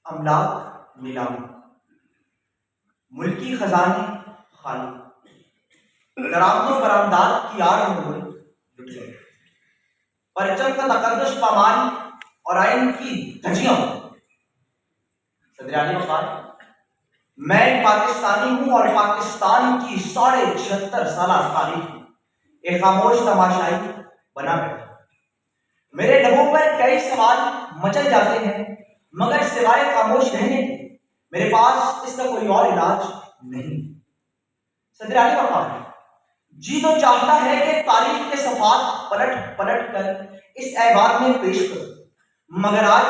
املاک نیلام، ملکی خزانے خالی، درآمد و برآمدات کی آڑ میں ملک لٹ گئے، پرچم کا تقدس پامان اور آئین کی دھجیاں۔ صدر اعلی وقار، میں ایک پاکستانی ہوں اور پاکستان کی 76.5 سالہ تاریخ ایک خاموش تماشائی بنا بیٹھا۔ میرے لبوں پر کئی سوال مچل جاتے ہیں، مگر سوائے خاموش رہنے کے میرے پاس اس کا کوئی اور علاج نہیں۔ صدر اعلی وقار، جی تو چاہتا ہے کہ تاریخ کے صفحات پلٹ پلٹ کر اس ایوان میں پیش کروں، مگر آج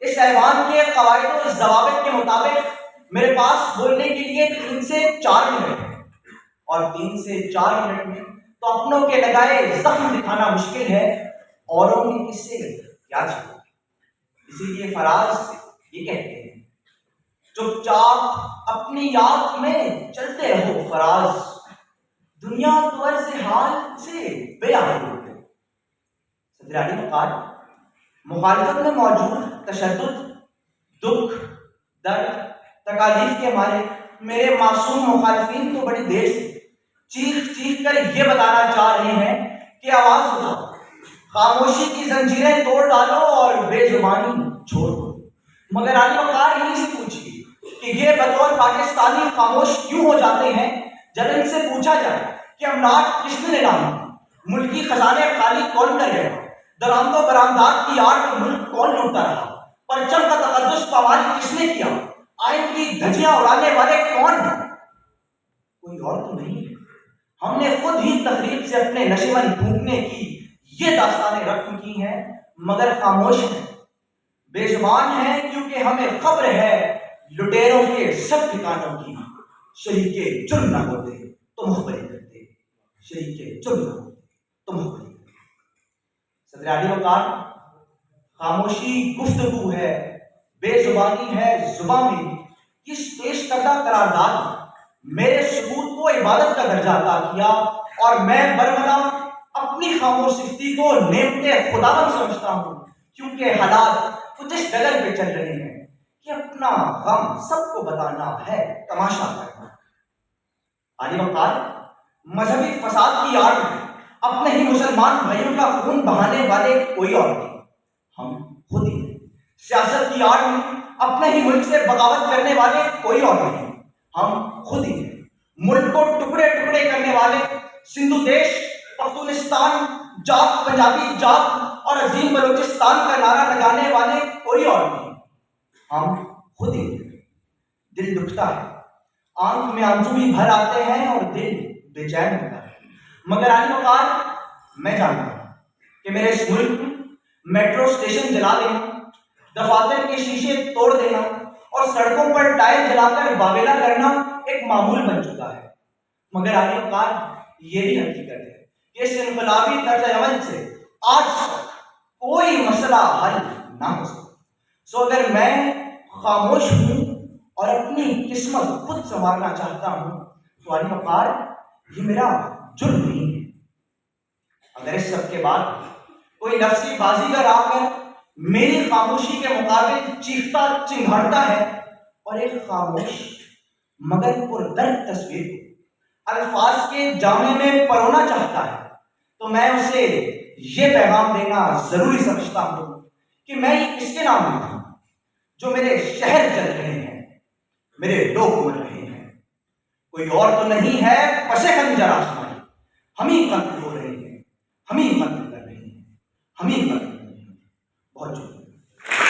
اس ایوان کے قواعد و ضوابط کے مطابق میرے پاس بولنے کے لیے 3 سے 4 منٹ ہے، اور 3 سے 4 منٹ میں تو اپنوں کے لگائے زخم دکھانا مشکل ہے، اوروں کے کس سے کیا چھپو۔ اسی لیے فراز یہ کہتے ہیں، چپ چاپ اپنی یاد میں چلتے رہو فراز، دنیا تو عرض حال سے بے آب ہو گئی۔ صدر اعلی وقار، مخالفت میں موجود تشدد، دکھ، درد، تکالیف کے مارے میرے معصوم مخالفین تو بڑی دیر سے چیخ چیخ کر یہ بتانا چاہ رہے ہیں کہ آواز اٹھاؤ، خاموشی کی زنجیریں توڑ ڈالو اور بے زبانی چھوڑ دو، مگر اعلی وقار انہیں سے پوچھیے کہ یہ بطور پاکستانی خاموش کیوں ہو جاتے ہیں جب ان سے پوچھا جائے کہ املاک کس نے نیلام کی، ملکی خزانے خالی کون کر گیا، درآمد و برآمدات کی آڑ میں ملک کون لوٹتا رہا، پرچم کا تقدس پامال کس نے کیا، آئین کی دھجیاں اڑانے والے کون ہیں؟ کوئی اور تو نہیں ہے۔ ہم نے خود ہی تقریب سے اپنے نشیمن ڈھونڈنے کی یہ داستانیں رقم کی ہیں، مگر خاموش ہیں، بے زبان ہیں، کیونکہ ہمیں خبر ہے لٹیروں کے سب ٹھکانوں کی، شریک جرم نہ ہوتے تو مخبری کرتے، شریک جرم نہ ہوتے تو مخبری کرتے۔ صدر اعلی وقار، خاموشی گفتگو ہے، بے زبانی ہے زباں میں، کس پیش کردہ قرارداد میرے سکوت کو عبادت کا درجہ عطا کیا، اور میں برملا اپنی خاموش صفتی کو نعمت خداوند سمجھتا ہوں، کیونکہ حالات کچھ اس ڈگر پہ چل رہے ہیں کہ اپنا غم سب کو بتانا ہے تماشا کرنا۔ عالی وقار، مذہبی فساد کی آڑ میں اپنے ہی مسلمان بھائیوں کا خون بہانے والے کوئی اور نہیں، ہم خود ہی ہیں۔ سیاست کی آڑ میں اپنے ہی ملک سے بغاوت کرنے والے کوئی اور نہیں، ہم خود ہی ہیں۔ ملک کو ٹکڑے ٹکڑے کرنے والے، سندھو دیش، پختونستان، جات پنجابی جات اور عظیم بلوچستان کا نعرہ لگانے والے کوئی اور نہیں، ہم خود ہی ہیں۔ دل دکھتا ہے، آنکھ میں آنسو بھی بھر آتے ہیں اور دل بے چین ہوتا ہے، مگر عالی وقار، میں جانتا ہوں کہ میرے اس ملک میں میٹرو اسٹیشن جلا دینا، دفاتر کے شیشے توڑ دینا اور سڑکوں پر ٹائر جلا کر واویلا کرنا ایک معمول بن چکا ہے، مگر عالی وقار، یہ بھی حقیقت ہے کہ اس انقلابی طرز عمل سے آج تک کوئی مسئلہ حل نہ ہو سکا۔ سو اگر میں خاموش ہوں اور اپنی قسمت خود سنوارنا چاہتا ہوں تو عالی وقار، یہ میرا جرم نہیں ہے۔ اگر اس سب کے بعد کوئی لفظی بازیگر آ کر میری خاموشی کے مقابل چیختا چنگھاڑتا ہے اور ایک خاموش مگر پردرد تصویر کو الفاظ کے جامے میں پرونا چاہتا ہے، تو میں اسے یہ پیغام دینا ضروری سمجھتا ہوں کہ میں یہ کس کے نام لکھوں جو میرے شہر چل رہے ہیں، میرے لوگ مر رہے ہیں، کوئی اور تو نہیں ہے پس خنجر آسمائی، ہم ہی قتل ہو رہے ہیں، ہم ہی قتل کر رہے ہیں، ہم ہی قتل